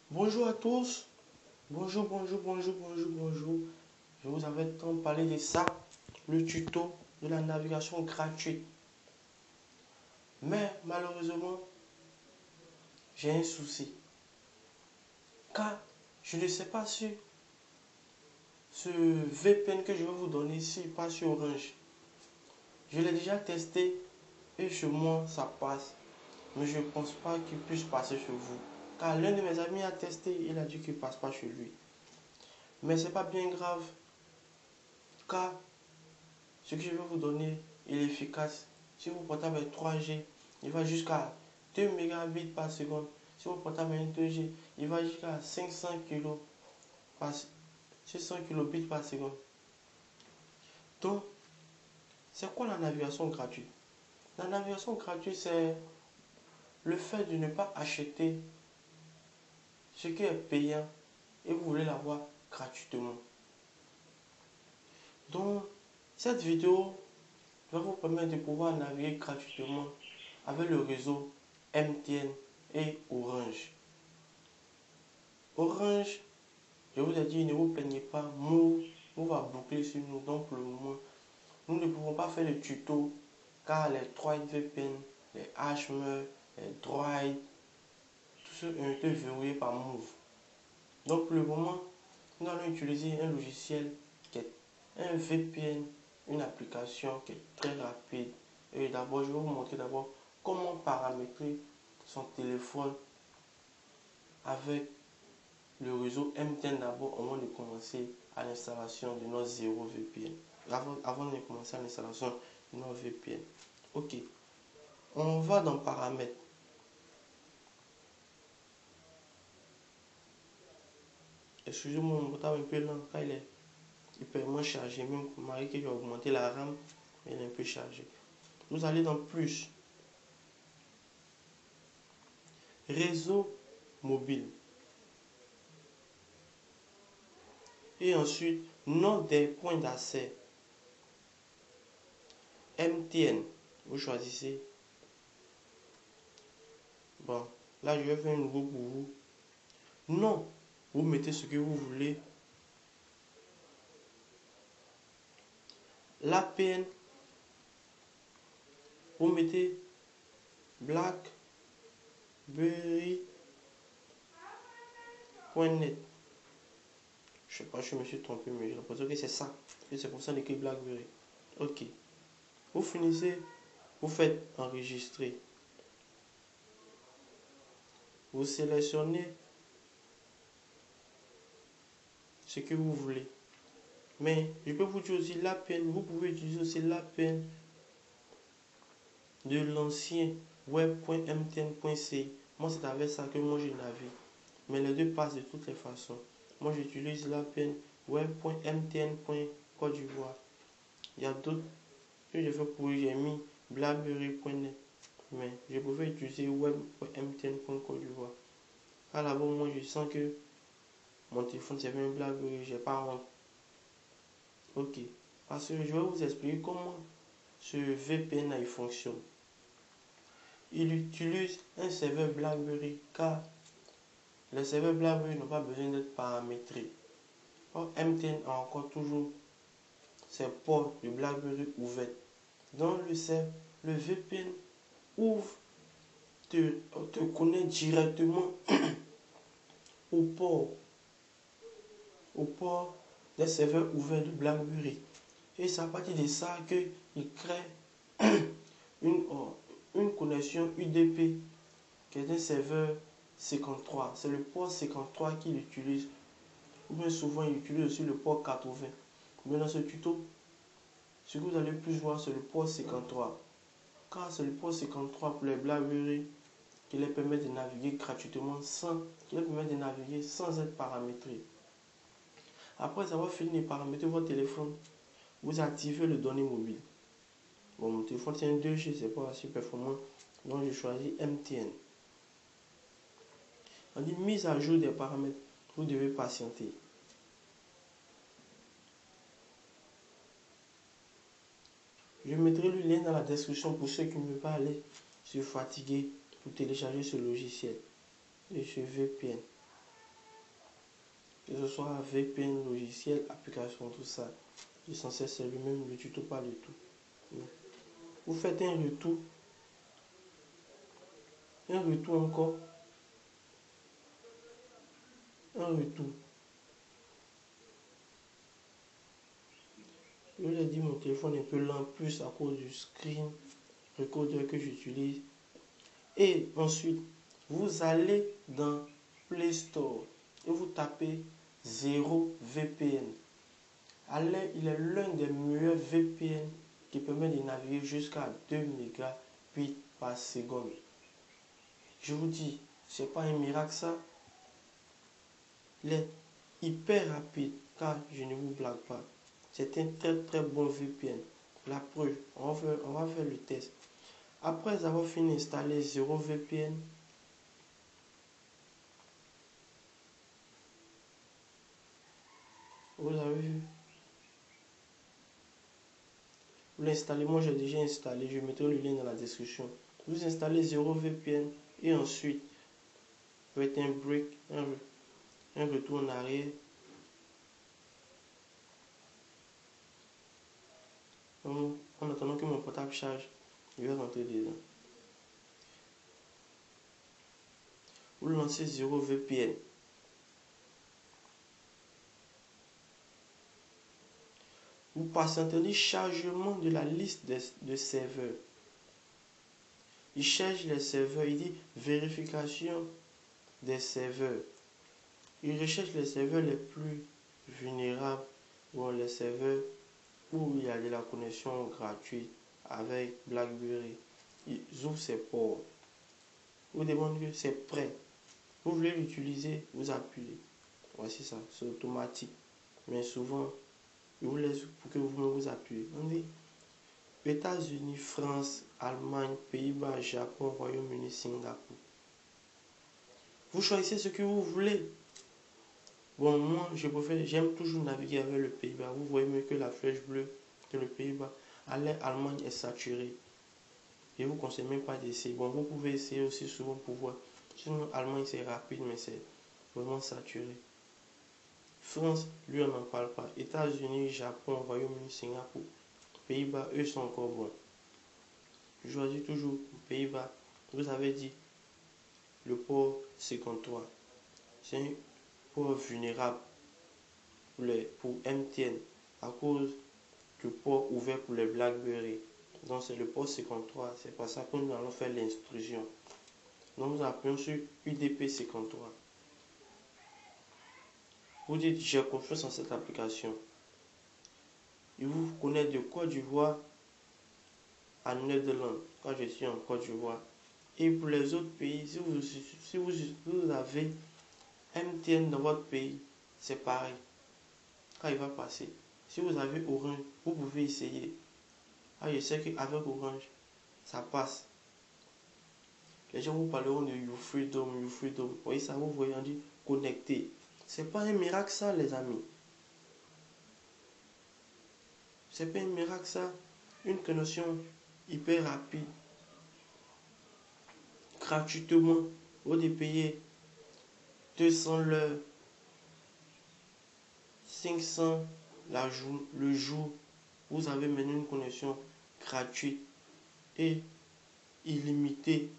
Bonjour à tous. Bonjour. Je vous avais tant parlé de ça, le tuto de la navigation gratuite. Mais malheureusement, j'ai un souci. Car je ne sais pas si ce VPN que je vais vous donner ici passe sur Orange. Je l'ai déjà testé et chez moi ça passe. Mais je ne pense pas qu'il puisse passer chez vous. Car l'un de mes amis a testé, il a dit qu'il ne passe pas chez lui. Mais c'est pas bien grave. Car ce que je vais vous donner, il est efficace. Si vous portable est 3G, il va jusqu'à 2 mégabits par seconde. Si vous portable est 2G, il va jusqu'à 600 kilobits par seconde. Donc, c'est quoi la navigation gratuite? La navigation gratuite, c'est le fait de ne pas acheter ce qui est payant et vous voulez l'avoir gratuitement. Donc, cette vidéo va vous permettre de pouvoir naviguer gratuitement avec le réseau MTN et Orange. Orange, je vous ai dit, ne vous plaignez pas, Move va boucler sur nous. Donc pour le moment, nous ne pouvons pas faire le tuto car les 3 VPN, les HME, les Droid, tout ça ont été verrouillés par Move. Donc pour le moment, nous allons utiliser un logiciel qui est un VPN, une application qui est très rapide. Et d'abord, je vais vous montrer d'abord comment paramétrer son téléphone avec le réseau MTN d'abord avant de commencer à l'installation de notre 0 VPN. Avant de commencer à l'installation de notre VPN. Ok. On va dans paramètres. Excusez-moi, mon portable est un peu lent car il est hyper chargé. Même malgré que j'ai augmenté la RAM, il est un peu chargé. Vous allez dans plus. Réseau mobile. Et ensuite, nom des points d'accès. MTN. Vous choisissez. Bon, là je vais faire un nouveau pour vous. Non, vous mettez ce que vous voulez. L'APN, vous mettez blackberry.net. Je sais pas, je me suis trompé, mais j'ai l'impression que c'est ça. Et c'est pour ça l'écrit Blackberry. Ok. Vous finissez, vous faites enregistrer. Vous sélectionnez ce que vous voulez. Mais je peux vous dire aussi l'APN. Vous pouvez utiliser aussi l'APN de l'ancien web.mtn.ci. Moi, c'est avec ça que moi je navigue. Mais les deux passent de toutes les façons. Moi, j'utilise l'APN web.mtn.Côte d'Ivoire. Il y a d'autres que je fais pour j'ai mis blackberry.net. Mais je pouvais utiliser web.mtn.Côte d'Ivoire. À la base, moi, je sens que mon téléphone c'est un Blackberry, j'ai pas honte. Ok. Parce que je vais vous expliquer comment ce VPN il fonctionne. Il utilise un serveur Blackberry car les serveurs Blackberry n'ont pas besoin d'être paramétrés. Or, MTN a encore toujours ses ports de Blackberry ouverts. Donc le VPN ouvre, te connecte directement au port des serveurs ouverts de BlackBerry. Et c'est à partir de ça qu'il crée une connexion UDP qui est un serveur 53. C'est le port 53 qu'il utilise. Ou bien souvent il utilise aussi le port 80. Mais dans ce tuto, ce que vous allez plus voir, c'est le port 53. Car c'est le port 53 pour les BlackBerry qui les permet de naviguer gratuitement sans être paramétré. Après avoir fini de paramétrer votre téléphone, vous activez le données mobile. Bon, mon téléphone c'est un 2G, c'est pas assez performant, donc je choisis MTN. On dit mise à jour des paramètres, vous devez patienter. Je mettrai le lien dans la description pour ceux qui ne veulent pas aller se fatiguer pour télécharger ce logiciel et ce VPN. que ce soit VPN, logiciel, application, tout ça. Je suis censé servir même le tuto, pas du tout. Vous faites un retour encore, un retour. Je vous ai dit, mon téléphone est un peu lent, plus à cause du screen recorder que j'utilise. Et ensuite, vous allez dans Play Store et vous tapez 0VPN. Il est l'un des meilleurs VPN qui permet de naviguer jusqu'à 2 mégabits par seconde. Je vous dis, c'est pas un miracle ça. Il est hyper rapide, car je ne vous blague pas. C'est un très très bon VPN. La preuve, on va faire le test. Après avoir fini d'installer 0VPN, vous avez vu, vous l'installez, moi j'ai déjà installé, je mettrai le lien dans la description. Vous installez 0VPN et ensuite vous faites un break, un retour en arrière. En attendant que mon portable charge, je vais rentrer dedans. Vous lancez 0VPN. Vous patientez le chargement de la liste de serveurs. Il cherche les serveurs, il dit vérification des serveurs. Il recherche les serveurs les plus vulnérables ou les serveurs où il y a de la connexion gratuite avec BlackBerry. Ils ouvrent ces ports. Vous demandez que c'est prêt. Vous voulez l'utiliser, vous appuyez. Voici ça, c'est automatique. Mais souvent, je vous laisse pour que vous-même vous appuyez. On dit États-Unis, France, Allemagne, Pays-Bas, Japon, Royaume-Uni, Singapour. Vous choisissez ce que vous voulez. Bon, moi, j'aime toujours naviguer avec le Pays-Bas. Vous voyez mieux que la flèche bleue, que le Pays-Bas. Allemagne est saturée. Je ne vous conseille même pas d'essayer. Bon, vous pouvez essayer aussi souvent pour voir. Sinon, Allemagne, c'est rapide, mais c'est vraiment saturé. France, lui, on n'en parle pas. États-Unis, Japon, Royaume-Uni, Singapour. Pays-Bas, eux sont encore bons. Je choisis toujours Pays-Bas. Vous avez dit le port 53. C'est un port vulnérable pour MTN à cause du port ouvert pour les BlackBerry. Donc c'est le port 53. C'est pour ça que nous allons faire l'instruction. Donc nous appuyons sur UDP 53. Vous dites j'ai confiance en cette application. Il vous connaît de Côte d'Ivoire à Netherlands quand je suis en Côte d'Ivoire. Et pour les autres pays, si vous avez MTN dans votre pays, c'est pareil. Quand il va passer. Si vous avez Orange, vous pouvez essayer. Ah, je sais qu'avec Orange, ça passe. Les gens vous parleront de YouFreedom. Vous voyez ça, vous voyez, on dit connecté. C'est pas un miracle ça, les amis. C'est pas un miracle ça. Une connexion hyper rapide. Gratuitement. Vous devez payer 200 l'heure, 500 le jour. Vous avez maintenant une connexion gratuite et illimitée.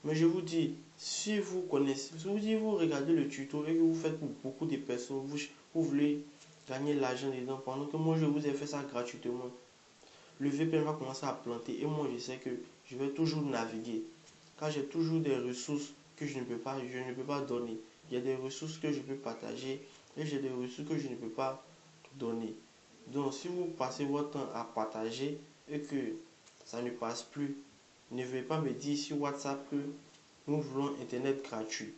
Mais je vous dis, si vous connaissez, si vous regardez le tuto et que vous faites pour beaucoup de personnes, vous voulez gagner l'argent dedans, pendant que moi je vous ai fait ça gratuitement, le VPN va commencer à planter et moi je sais que je vais toujours naviguer. Car j'ai toujours des ressources que je ne peux pas donner. Il y a des ressources que je peux partager et j'ai des ressources que je ne peux pas donner. Donc si vous passez votre temps à partager et que ça ne passe plus, ne veuillez pas me dire sur WhatsApp que nous voulons Internet gratuit.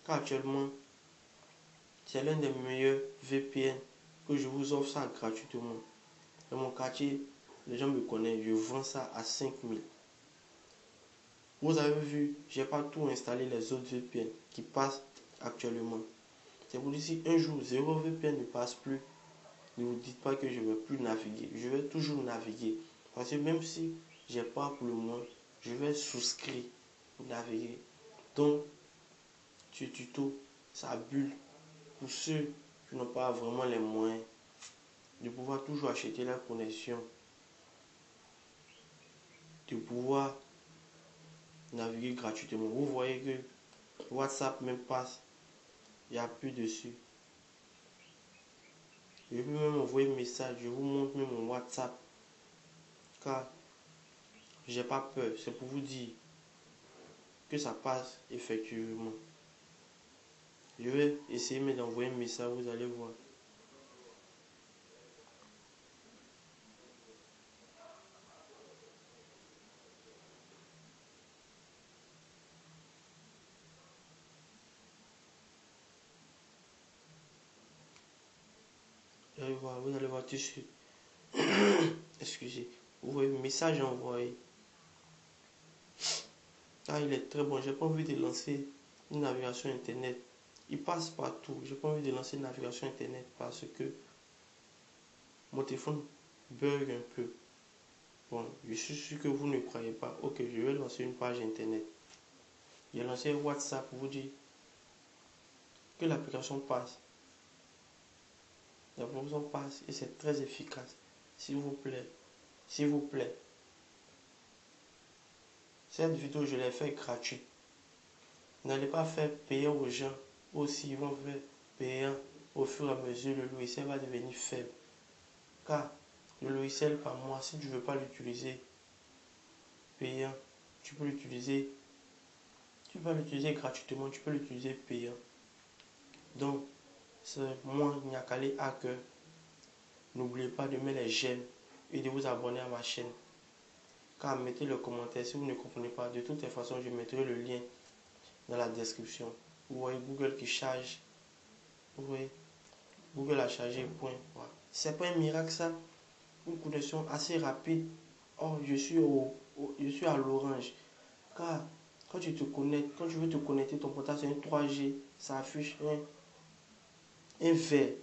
Car actuellement, c'est l'un des meilleurs VPN que je vous offre ça gratuitement. Dans mon quartier, les gens me connaissent, je vends ça à 5000. Vous avez vu, je n'ai pas tout installé les autres VPN qui passent actuellement. C'est pour dire si un jour 0VPN ne passe plus, ne vous dites pas que je ne vais plus naviguer. Je vais toujours naviguer. Parce que même si je n'ai pas pour le moment, je vais souscrire pour naviguer. Donc, ce tuto, ça bulle. Pour ceux qui n'ont pas vraiment les moyens de pouvoir toujours acheter la connexion, de pouvoir naviguer gratuitement. Vous voyez que WhatsApp même passe, il n'y a plus dessus. Je peux même envoyer un message, je vous montre même mon WhatsApp, car j'ai pas peur. C'est pour vous dire que ça passe effectivement. Je vais essayer d'envoyer un message, vous allez voir. Vous allez voir tout de suite. Excusez. Vous voyez, message envoyé. Ah, il est très bon. J'ai pas envie de lancer une navigation internet. Il passe partout. J'ai pas envie de lancer une navigation internet parce que mon téléphone bug un peu. Bon, je suis sûr que vous ne croyez pas. Ok, je vais lancer une page internet. J'ai lancé WhatsApp pour vous dire que l'application passe. L'application passe et c'est très efficace. S'il vous plaît, s'il vous plaît. Cette vidéo, je l'ai fait gratuite. N'allez pas faire payer aux gens. Aussi, ils vont faire payer au fur et à mesure. Le logiciel va devenir faible. Car le logiciel, par mois, si tu ne veux pas l'utiliser payant, tu peux l'utiliser. Tu peux l'utiliser gratuitement, tu peux l'utiliser payant. Donc, moi, Nyakale Hacker. N'oubliez pas de mettre les j'aime et de vous abonner à ma chaîne. Car mettez le commentaire si vous ne comprenez pas. De toutes les façons, je mettrai le lien dans la description. Vous voyez Google qui charge. Vous voyez Google a chargé, point. Voilà. C'est pas un miracle ça. Une connexion assez rapide. Oh, je suis à l'orange. Car quand tu te connectes, quand tu veux te connecter, ton portable c'est un 3G, ça affiche un vert.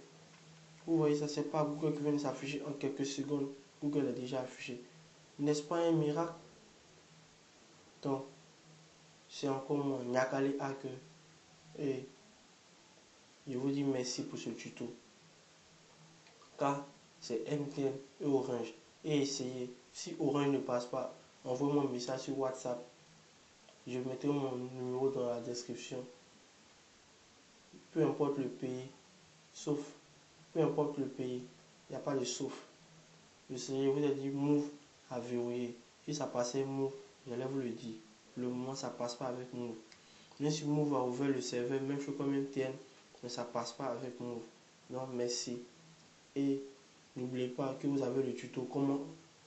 Vous voyez, ça c'est pas Google qui vient de s'afficher en quelques secondes. Google a déjà affiché. N'est-ce pas un miracle? Donc, c'est encore moi, Nyakale Hacker. Et je vous dis merci pour ce tuto. Car c'est MTN et Orange. Et essayez. Si Orange ne passe pas, envoyez-moi un message sur WhatsApp. Je mettrai mon numéro dans la description. Peu importe le pays, sauf, peu importe le pays, il n'y a pas de sauf. Je vous ai dit Move à verrouiller. Si ça passait Move, j'allais vous le dire. Le moment, ça passe pas avec Move. Même si Move a ouvert le serveur, même chose comme MTN, mais ça passe pas avec Move. Donc, merci. Et n'oubliez pas que vous avez le tuto comment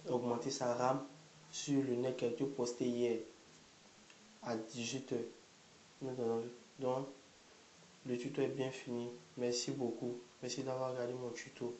augmenter sa RAM sur le net qui a été posté hier à 18 h. Donc, le tuto est bien fini. Merci beaucoup. Merci d'avoir regardé mon tuto.